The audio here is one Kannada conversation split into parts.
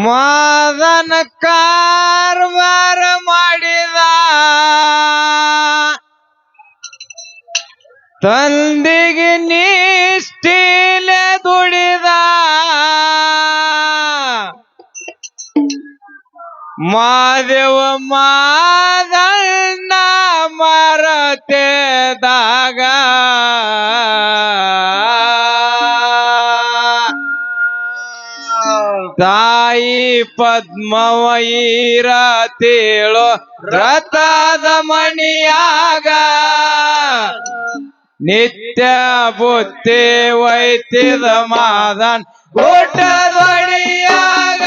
ಮಾದನ ಕಾರ್ವಾರ ಮಾಡಿದ ತಂದೆಗೆ ನಿಷ್ಠಿಲೆ ದುಡಿದ ಮಾದೇವ ಮಾದಣ್ಣ ಮರತೆದಾಗ ತಾಯಿ ಪದ್ಮವೈರ ತೇಳೋ ರಥದ ಮಣಿಯಾಗ ನಿತ್ಯ ಬುತ್ತಿ ವೈತಿದ ಮಾದನ್ ಊಟದೊಡಿಯಾಗ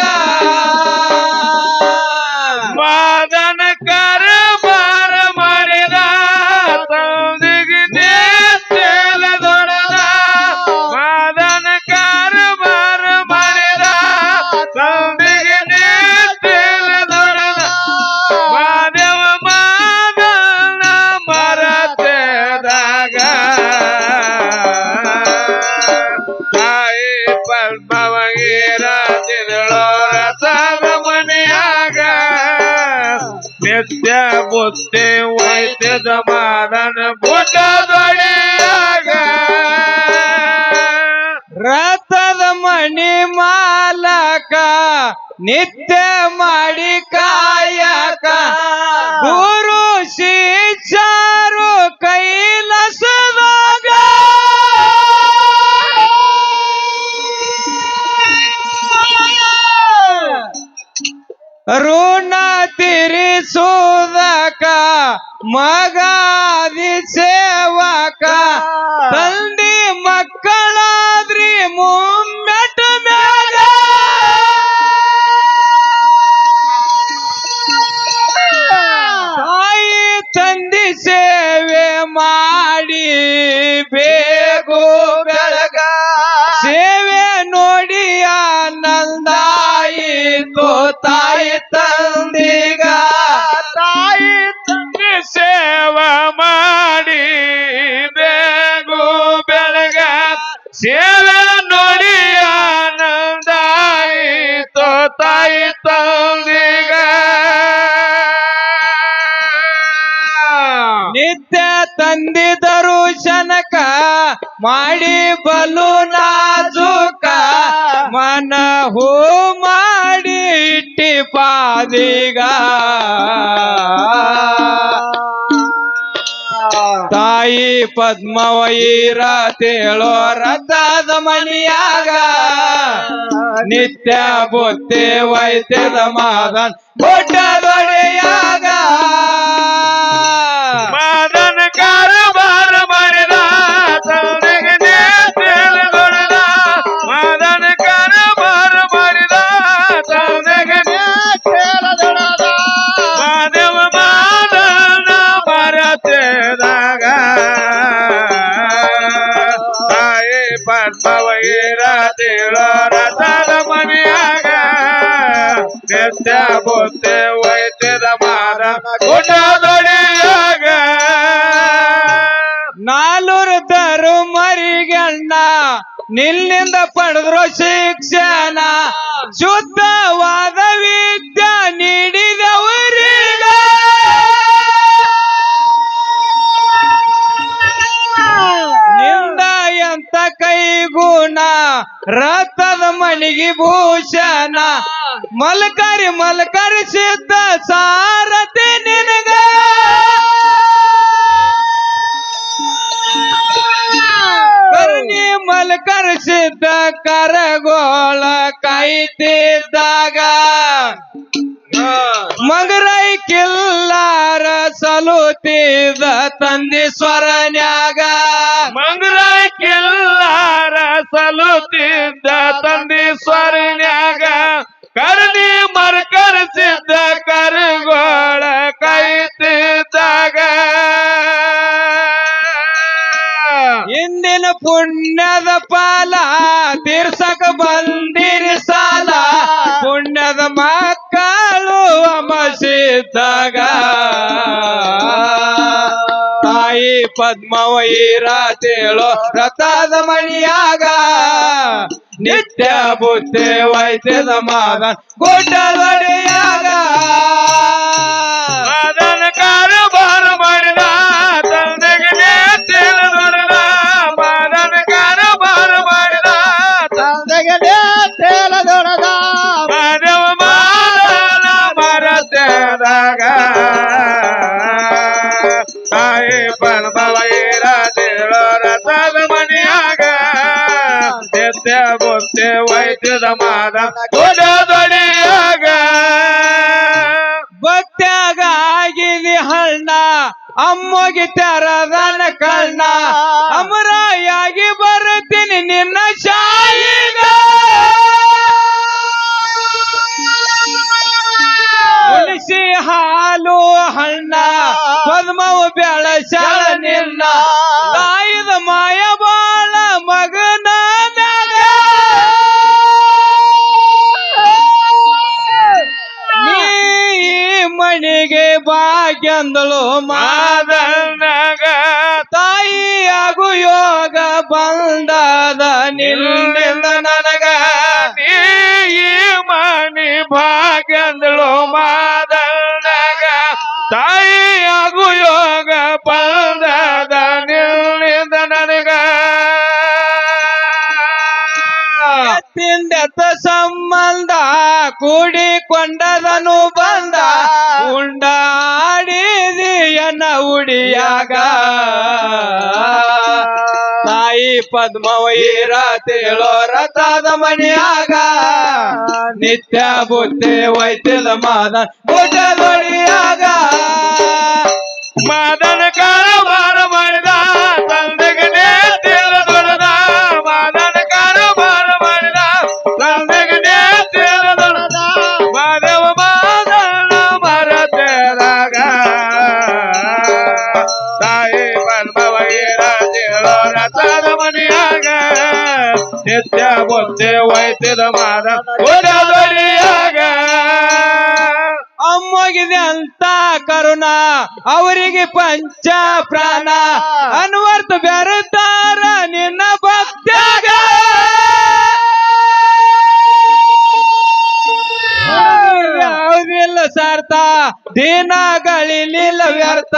ಮಾದನ ಕರಬಾರ ಮಾಡಿದ ತಂದಿಗೆ ನಿತ್ಯಲ ದೊಡದ ಮಾದನ ಕರಬಾರ ಮಾಡಿದ ತಂದಿಗೆ ನಿತ್ಯಲ ದೊಡದ ಮಾದೇವ ಮಾದನ ಮರತೆದಾಗ ತಾಯಿ ಪದ್ಮವಗೀರ ತಿರುಳೋ ರಥದ ಮನೆಯಾಗ ನಿತ್ಯ ಬುತ್ತಿ ವೈದ್ಯದ ಮಾದನ ಬುಟದೊಡೆಯಾಗ ರಥದ ಮಣಿ ಮಾಲಕ ನಿತ್ಯ ಮಾಡಿ ಕಾಯಕ ಗುರು ಶಿಷ್ಯರು ಕೈಲಾಸದಾಗ ಋಣ ತೀರಿಸುವುದಕ ಮಗಾದಿ ಸೇವಕ ತಂದೆ ಮಕ್ಕಳಾದ್ರಿ ಮುಮ್ಮೆಟ್ಟ ಮ್ಯಾಗ ತಾಯಿ ತಂದೆ ಸೇವೆ ಮಾಡಿ ಬೇಗೋ ಬೆಳಗ ಸೇವೆ ನೋಡಿ ಆನಂದಾಯಿತು ತಾಯಿ ತಂದಿಗ ತಾಯಿ ತಂದೆ ಸೇವೆ ಮಾಡಿ ಬೇಗೋ ಬೆಳಗ ಸೇವೆ ನೋಡಿ ಆನಂದಾಯಿತು ತಾಯಿ ತಂದಿಗ ನಿತ್ಯ ತಂದಿದರು ಶನಕ ಮಾಡಿ ಬಲು ನಾಜುಕ ಮನ ಹೂ ಮಾಡಿ ಇಟ್ಟಿ ಪಾದಿಗ ತಾಯಿ ಪದ್ಮವೈರ ತೇಳೋ ರಥದ ಮಣಿಯಾಗ ನಿತ್ಯ ಬುತ್ತಿ ವೈದ್ಯದ ಮಾದನ್ ಬುಟದೊಡೆಯಾಗ ಮಾದನ ಕಾರಬಾರ ಮಾಡಿದ ತಂದೆಗೆ ನಿತ್ಯಲ ದೊಡದ ಮಾದನ ಕಾರಬಾರ ಮಾಡಿದ ತಂದೆಗೆ ನಿತ್ಯಲ ದೊಡದ ಮಾದೇವ ಮಾದನ ಮರತೆದಾಗ ತಾಯಿ ಪದ್ಮವೈರ ತೇಳೋ ರಥದ ಮನೆಯಾಗ ನಿತ್ಯ ಬುತ್ತಿ ವೈದ್ಯದ ಮಾದನ ಊಟದೊಡೆಯಾಗ ನಾಲ್ವರು ಧರ್ಮರಿಗಣ್ಣ ನಿಲ್ಲಿಂದ ಪಡೆದ್ರು ಶಿಕ್ಷಣ ಶುದ್ಧವಾದ ವಿದ್ಯೆ ನೀಡಿದವರೀಗ ನಿಂದ ಎಂತ ಕೈಗುಣ ರಥದ ಮಣಿಗೆ ಭೂಷಣ ಮಲ್ಕರಿ ಸಿದ್ಧ ಸಾರಥಿ ನಿನಗ ಕರ್ಣಿ ಮಲ್ಕರಿ ಸಿದ್ಧ ಕರಗೋಳ ಕಾಯ್ತಿದ್ದಾಗ ಮಗರೈ ಕಿಲ್ಲಾರ ಸಲುತಿದ ತಂದಿ ಸ್ವರನ್ಯಾಗ ಮಂಗರೈ ಕಿಲ್ಲಾರ ಸಲುತಿದ್ದ ತಂದಿ ಸ್ವರನ್ಯಾಗ ಕರ್ಣಿ ಮಲ್ಕರಿಸಿದ್ದ ಕರಗೋಳ ಕಾಯ್ತಿದ್ದಾಗ ಇಂದಿನ ಪುಣ್ಯದ ಪಾಲ ತೀರ್ಸಕ ಬಂದಿರಿ ಸಾಲ ಪುಣ್ಯದ ಮಕ್ಕಳು ಅಮಸಿದ್ದಾಗ ತಾಯಿ ಪದ್ಮವೈರಾತೇಳೋ ರಥದ ಮಣಿಯಾಗ ನಿತ್ಯ ಬುದ್ಧಿ ವೈದ್ಯದ ಮಾದನ್ ಗುಡ್ಡದೊಡೆಯಾಗ ಮಾದನ ಕಾರಬಾರ ಮಾಡಿದ ತಂದೆಗೆ ನೇತಿಲ ದೊರೆದ ಮಾದನ ಕಾರಬಾರ ಮಾಡಿದ ತಂದೆಗೆ ನೇತಿಲ ದೊರೆದ ಮಾಧವ ಮಾದನ ಮರತೆದಾಗ ತಾಯಿ ಪದ್ಮವೈರಾತೇಳೋ ರಥದ ಮಣಿಯಾಗ ನಿತ್ಯ ಬುದ್ಧಿ ವೈದ್ಯದ ಮಾದ ಗುಡ್ಡದೊಡೆಯಾಗ ಭಕ್ತ್ಯಾಗ ಆಗಿದೆ ಹಣ್ಣ ಅಮ್ಮಗೆ ತೆರದನ ಕಣ್ಣ ಅಮರಾಯಾಗಿ ಬರ್ತೀನಿ ನಿನ್ನ ಶಾಯಿಗ ಉಳಿಸಿ ಹಾಲು ಹಣ್ಣ ಪದ್ಮವು ಬೆಳಸಾಳ ನಿನ್ನ ತಾಯಿದ ಮಾಯ ಬಾಳ ಮಗನ ಮ್ಯಾಗ ನೀ ಮಣಿಗೆ ಭಾಗ್ಯಂದಳು ಮಾದನಾಗ ತಾಯಿಯಾಗು ಯೋಗ ಬಂದದ ನಿನ್ನಿಂದ ನನಗ ನೀ ಮಣಿ ಭಾಗ್ಯಂದಳು ಮಾದನಾಗ ತಾಯಿಯಾಗು ಯೋಗ ಬಂದದ ನಿನ್ನಿಂದ ನನಗ ತಿಂದೆತ್ತ ಸಂಬಂಧ ಕೂಡಿಕೊಂಡದನು ಬಂದ ಉಂಡಾಡಿದಿಯನ ಉಡಿಯಾಗ ತಾಯಿ ಪದ್ಮವೈರಾತೇಳೋ ರಥದ ಮಣಿಯಾಗ ನಿತ್ಯ ಬುದ್ಧಿ ವೈದ್ಯದ ಮಾದ ಗುಡ್ಡದೊಡೆಯಾಗ ಮಾದನ ಕಾರಬಾರ ಮಾಡಿದ ತಂದೆಗೆ ನೇತಿಲ ದೊರೆದ ಮಾದನ ಕಾರಬಾರ ಮಾಡಿದ ತಂದೆಗೆ ನೇತಿಲ ದೊರೆದ ಮಾಧವ ಮಾದನ ಮರತೆದಾಗ ತಾಯಿ ಪದ್ಮವೈರಾತೇಳೋ ರಥದ ಮಣಿಯಾಗ ನಿತ್ಯ ಬುದ್ಧಿ ವೈದ್ಯದ ಮಾದ ಗುಡ್ಡದೊಡೆಯಾಗ ಅಮ್ಮಗಿದೆ ಅಂತ ಕರುಣ ಅವರಿಗೆ ಪಂಚ ಪ್ರಾಣ ಅನ್ವರ್ಥ ಬೆರೆತಾರ ನಿನ್ನ ಭಕ್ತ್ಯಾಗ ಯಾವುದಿಲ್ಲ ಸಾರ್ಥ ದಿನಗಳಿಲಿಲ್ಲ ವ್ಯರ್ಥ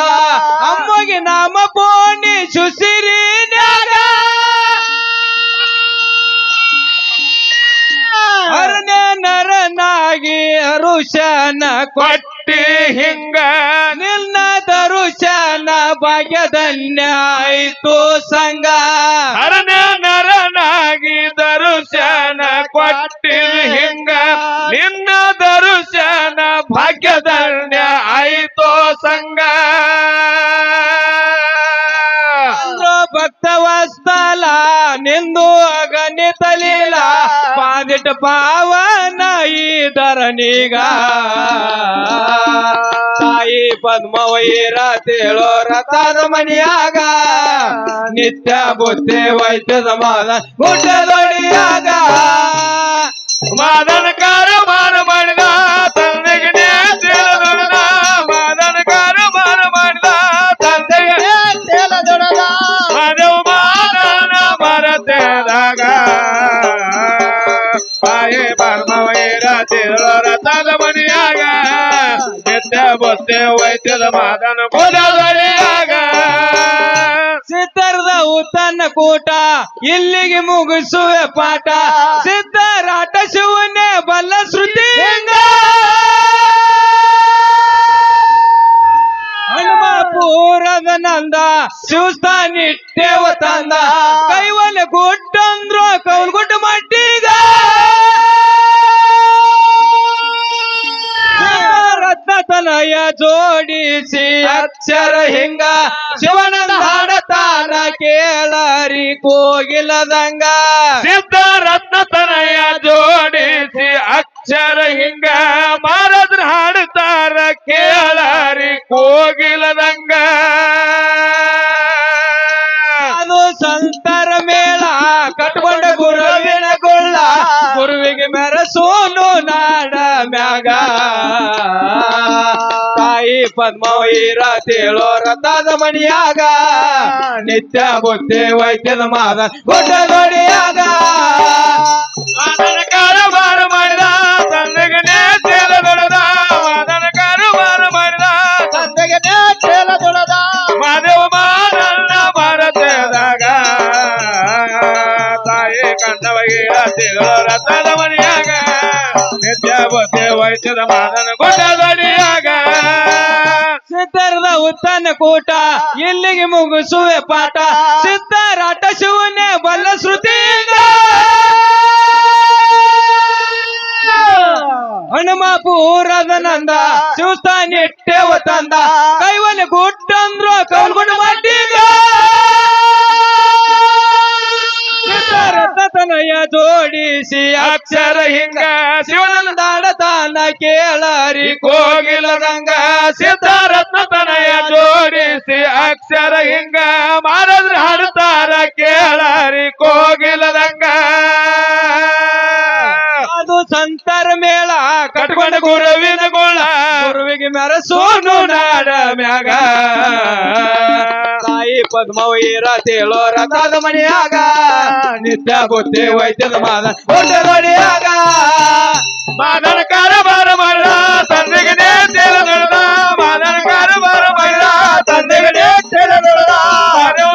ಅಮ್ಮಗೆ ನಾಮ ಪೋಣಿ ಸುಸಿರಿನ್ಯಾಗ ಅರಣ್ಯ ನರನಾಗಿ ಅರುಷನ ಕೊಟ್ಟಿ ಹಿಂಗ ನಿನ್ನ ದರುಶನ ಭಾಗ್ಯಧನ್ಯ ಆಯ್ತು ಸಂಗ ಹರನ ನರನಾಗಿ ದರುಶನ ಕೊಟ್ಟಿ ಹಿಂಗ ನಿನ್ನ ದರುಶನ ಭಾಗ್ಯಧನ್ಯ ಆಯ್ತೋ ಸಂಗ ಭಕ್ತವಸ್ತಲ ನಿಂದು ಅಗಣಿತಲಿಲ್ಲ ಪಾದಿಟ ಪಾವನ ಈ ಧರಣಿಗ ತಾಯಿ ಪದ್ಮವೈರಾತೇಳೋ ರಥದ ಮಣಿಯಾಗ ನಿತ್ಯ ಬುದ್ಧಿ ವೈದ್ಯದ ಮಾದ ಗುಡ್ಡದೊಡೆಯಾಗ ಮಾದನ ಕಾರಬಾರ ಮಾಡಿದ ತಂದೆಗೆ ನೇತಿಲ ದೊರೆದ ಮಾದನ ಕಾರಬಾರ ಮಾಡಿದ ತಂದೆಗೆ ನೇತಿಲ ದೊರೆದ ಮಾಧವ ಮಾದನ ಮರತೆದಾಗ ತಾಯಿ ಪದ್ಮವೈರಾತೇಳೋ ರಥದ ಮಣಿಯಾಗ ನಿತ್ಯ ಬುದ್ಧಿ ವೈದ್ಯದ ಮಾದನ ಗುಡ್ಡದೊಡೆಯಾಗ ಸಿದ್ಧರದ ಉತ್ತನ್ನ ಕೂಟ ಇಲ್ಲಿಗೆ ಮುಗಿಸುವೆ ಪಾಠ ಸಿದ್ಧರಾಟ ಶಿವನೇ ಬಲ್ಲ ಶ್ರುತಿ ಹನುಮಾಪುರದ ನಂದ ಶಿವಸ್ಥಾನಿಟ್ಟೇವ ತಂದ ಕೈವಲೆ ಗುಡ್ಡಂದ್ರು ಕೌಲ್ಗುಡ್ಡ ಮಟ್ಟಿಗ ರತ್ನತನಯ ಜೋಡಿಸಿ ಅಕ್ಷರ ಹಿಂಗ ಶಿವನಂದ ಹಾಡತಾನ ಕೇಳರಿ ಕೋಗಿಲದಂಗ ಸಿದ್ಧ ರತ್ನತನಯ ಜೋಡಿಸಿ ಅಕ್ಷರ ಹಿಂಗ ಮಾರದ್ರ ಹಾಡುತ್ತಾರ ಕೇಳರಿ ಕೋಗಿಲದಂಗ ಅದು ಸಂತರ ಮೇಳ ಕಟ್ಕೊಂಡ ಗುರುವಿನ ಗುಳ್ಳ ಗುರುವಿಗೆ ಮೆರಸೋನು ನಾಡ ಮ್ಯಾಗ ತಾಯಿ ಪದ್ಮವೀರ ತೇಳೋ ರಥದ ಮಣಿಯಾಗ ನಿತ್ಯ ಬುದ್ಧಿ ವೈದ್ಯದ ಮಾದ ಗುಡ್ಡ ದೊಡಿಯಾಗ ಮಾದನ ಕಾರವಾರ ಮಾಡಿದ ತಂದೆಗನೇ ತೇಲ ದೊಡದ ಮಾದನ ಕಾರವಾರ ಮಾಡಿದ ತಂದೆಗೆ ತೇಲ ದೊಡದ ಮಾದೇವ ಮಾದನ್ನ ಭಾರತದಾಗ ತಾಯಿ ಕಂದವಗೀರ ತೇಳೋ ರಥದ ಮಣಿಯಾಗ ನಿತ್ಯ ಬುದ್ಧಿ ವೈದ್ಯದ ಮಾದನ ಗುಡ್ಡ ದೊಡಿಯಾಗ ಸಿದ್ಧರದ ಉತ್ತನ ಕೂಟ ಇಲ್ಲಿಗೆ ಮುಗಿಸುವೆ ಪಾಠ ಸಿದ್ಧರಾಟ ಶಿವನೇ ಬಲ್ಲ ಶ್ರುತಿಯಿಂದ ಹನುಮಾಪುರದ ನಂದ ಶಿವಸ್ಥಾನಿಟ್ಟೆವ ತಂದ ಕೈವನ ಗುಟ್ಟಂದ್ರು ಕೌಲ್ಗುಣ ಮಾಡಿದ ರತ್ನತನಯ ಜೋಡಿಸಿ ಅಕ್ಷರ ಹಿಂಗ ಶಿವನಂದಾಡತಾನ ಕೇಳರಿ ಕೋಗಿಲದಂಗ ಸಿದ್ಧಾರತ್ನ ತನಯ ಜೋಡಿಸಿ ಅಕ್ಷರ ಹಿಂಗ ಮಾರದ್ರ ಹಾಡುತ್ತಾರ ಕೇಳರಿ ಕೋಗಿಲದಂಗ ಅದು ಸಂತರ ಮೇಳ ಕಟ್ಕೊಂಡ ಗುರುವಿನ ಗುಳ ಗುರುವಿಗೆ ಮೆರಸೋನು ನಾಡ ಮ್ಯಾಗ ತಾಯಿ ಪದ್ಮವೀರ ತೇಳೋ ರಥದ ಮಣಿಯಾಗ ನಿತ್ಯ ಬುದ್ಧಿ ವೈದ್ಯದ ಮಾದ ಹೊಡೆದೊಡಿಯಾಗ ಮಾದನ ಕಾರವಾರ ಮಾಡ ತಂದೆಗನೇ ತೇಲ ದೊಡ್ಡ ಮಾದನ ಕಾರವಾರ ಮಾಡ ತಂದೆಗನೇ ತೇಲ ದೊಡ್ಡ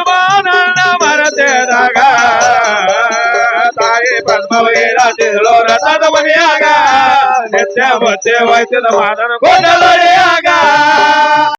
ಮಾನನ್ನ ಮರತೆದಾಗ ತಾಯಿ ಪದ್ಮವೀರ ತೇಳೋ ರಥದ ಮನೆಯಾಗ ನಿತ್ಯ ಬುದ್ಧಿ ವೈದ್ಯದ ಮಾದನ ಗೊಂಡಲೊಡೆಯಾಗ